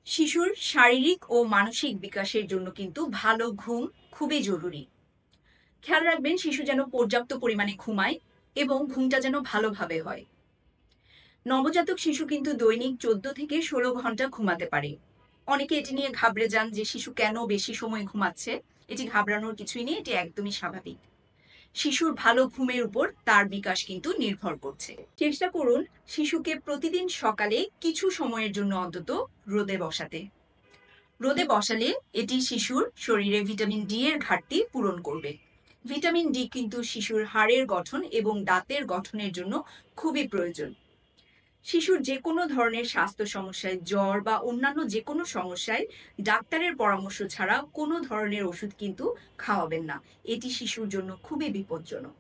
শিশুর শারীরিক ও মানসিক বিকাশের জন্য কিন্তু ভালো ঘুম খুবই জরুরি। খেয়াল রাখবেন শিশু যেন পর্যাপ্ত পরিমাণে ঘুমায় এবং ঘুমটা যেন ভালোভাবে হয়। নবজাতক শিশু কিন্তু দৈনিক 14 থেকে 16 ঘন্টা ঘুমাতে পারে। অনেকে এটি নিয়ে ঘাবড়ে যান যে শিশু কেন বেশি সময় ঘুমাচ্ছে। এটি ঘাবড়ানোর কিছুই নেই, এটি একদমই স্বাভাবিক। শিশুর ভালো ঘুমের উপর তার বিকাশ কিন্তু নির্ভর করছে। চেষ্টা করুন শিশুকে প্রতিদিন সকালে কিছু সময়ের জন্য অন্তত রোদে বসাতে। রোদে বসালে এটি শিশুর শরীরে ভিটামিন ডি এর ঘাটতি পূরণ করবে। ভিটামিন ডি কিন্তু শিশুর হাড়ের গঠন এবং দাঁতের গঠনের জন্য খুবই প্রয়োজন। শিশুর যে কোনো ধরনের স্বাস্থ্য সমস্যায়, জ্বর বা অন্যান্য যে কোনো সমস্যায় ডাক্তারের পরামর্শ ছাড়া কোনো ধরনের ওষুধ কিন্তু খাওয়াবেন না। এটি শিশুর জন্য খুবই বিপজ্জনক।